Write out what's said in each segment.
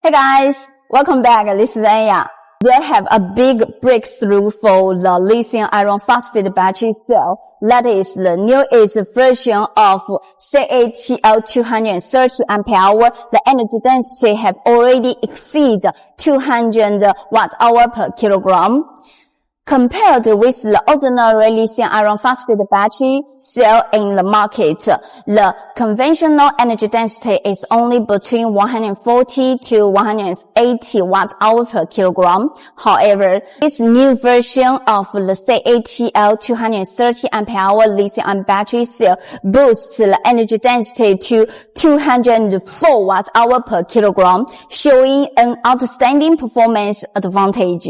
Hey guys, welcome back. This is Aya. We have a big breakthrough for the lithium iron phosphate battery cell. That is the newest version of CATL 230 ampere hour. The energy density have already exceeded 200 watt-hour per kilogram. Compared with the ordinary lithium iron phosphate battery cell in the market, the conventional energy density is only between 140 to 180 watt-hour per kilogram. However, this new version of the CATL 230 ampere hour lithium battery cell boosts the energy density to 204 watt-hour per kilogram, showing an outstanding performance advantage.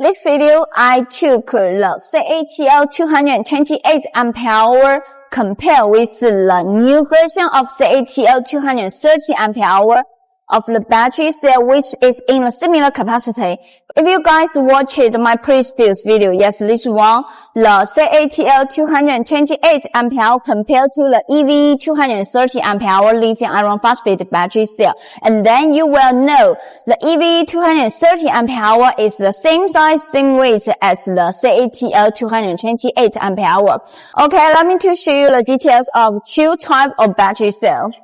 This video, I took the CATL 228 ampere hour compared with the new version of CATL 230 ampere hour of the battery cell, which is in a similar capacity. If you guys watched my previous video, yes, this one, the CATL 228 ampere hour compared to the EVE 230 ampere hour lithium iron phosphate battery cell. And then you will know the EVE 230 ampere hour is the same size, same weight as the CATL 228 ampere hour. Okay, let me to show you the details of two types of battery cells.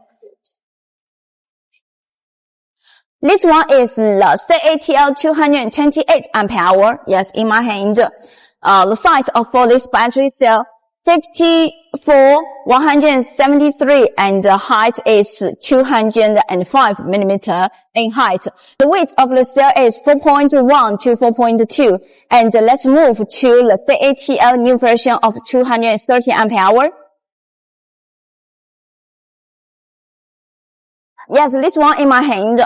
This one is the CATL 228 ampere hour. Yes, in my hand. The size for this battery cell, 173, and the height is 205 millimeter in height. The weight of the cell is 4.1 to 4.2. And let's move to the CATL new version of 230 ampere hour. Yes, this one in my hand.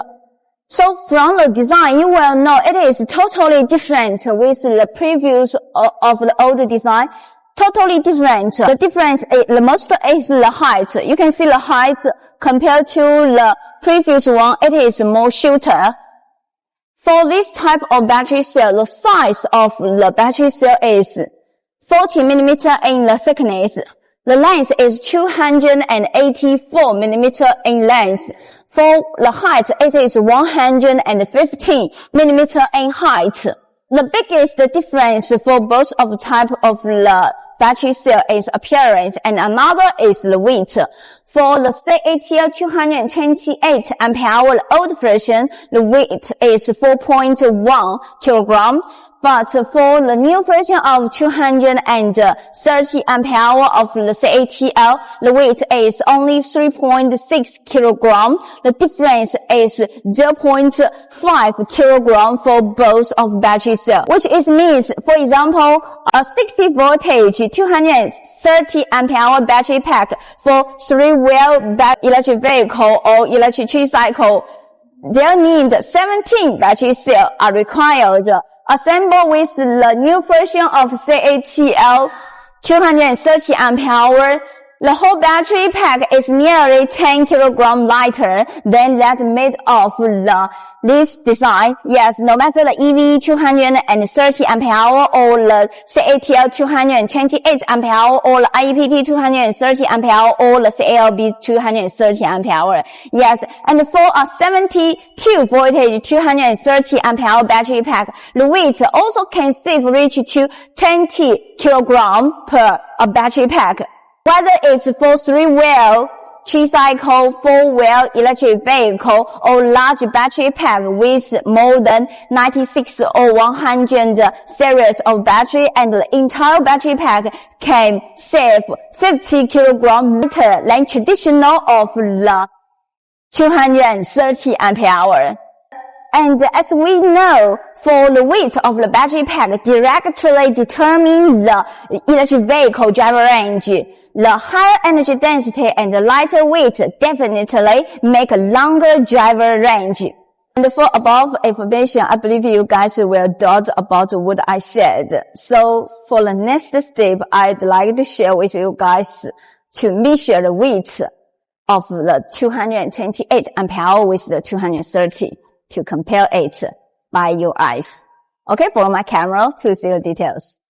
So from the design, you will know it is totally different with the previous of the old design. Totally different. The difference, the most is the height. You can see the height compared to the previous one, it is more shorter. For this type of battery cell, the size of the battery cell is 40 millimeter in the thickness. The length is 284 millimeter in length. For the height, it is 115 millimeter in height. The biggest difference for both of the type of the battery cell is appearance, and another is the weight. For the CATL 228 ampere hour, the old version, the weight is 4.1 kilogram. But for the new version of 230 ampere hour of the CATL, the weight is only 3.6 kilogram. The difference is 0.5 kilogram for both of battery cell, which means, for example, a 60 voltage 230 ampere hour battery pack for 3-wheel electric vehicle or electric tricycle, there need 17 battery cells are required. Assembled with the new version of CATL 230 ampere hour, the whole battery pack is nearly 10 kilogram lighter than that made of this design. Yes, no matter the EVE 230 ampere hour or the CATL 228 ampere hour or the IEPT 230 ampere hour or the CALB 230 ampere hour. Yes, and for a 72 voltage 230 ampere hour battery pack, the weight also can save reach to 20 kilogram per a battery pack. Whether it's for 3-wheel tricycle, 4-wheel electric vehicle, or large battery pack with more than 96 or 100 series of battery, and the entire battery pack can save 50 kilogram lighter than traditional of the 230 ampere hour. And as we know, for the weight of the battery pack directly determines the electric vehicle driver range. The higher energy density and the lighter weight definitely make a longer driver range. And for above information, I believe you guys will doubt about what I said. So for the next step, I'd like to share with you guys to measure the weight of the 228 ampere hour with the 230 to compare it by your eyes. Okay, follow my camera to see the details.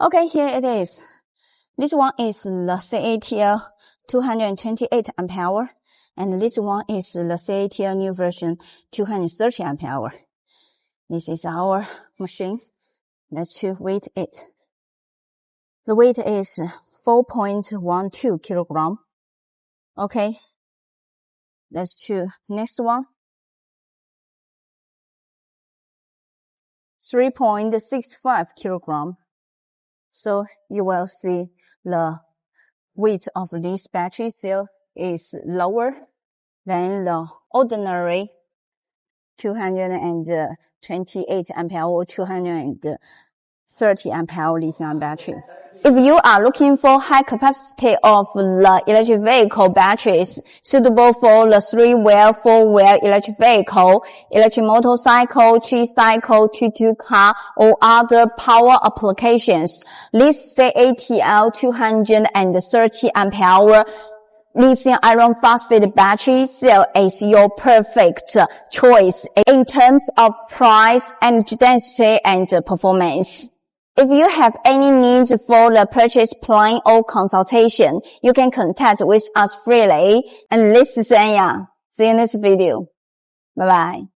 Okay, here it is. This one is the CATL 228 ampere hour. And this one is the CATL new version 230 ampere hour. This is our machine. Let's to weight it. The weight is 4.12 kilogram. Okay. Let's to next one. 3.65 kilogram. So you will see the weight of this battery cell is lower than the ordinary 228 ampere hour, 230 ampere hour lithium battery. If you are looking for high capacity of the electric vehicle batteries suitable for the 3-wheel, 4-wheel electric vehicle, electric motorcycle, tricycle, tuk-tuk car, or other power applications, this CATL 230 ampere hour lithium iron phosphate battery cell is your perfect choice in terms of price, energy density, and performance. If you have any needs for the purchase plan or consultation, you can contact with us freely. And this is Anya. See you in this video. Bye bye.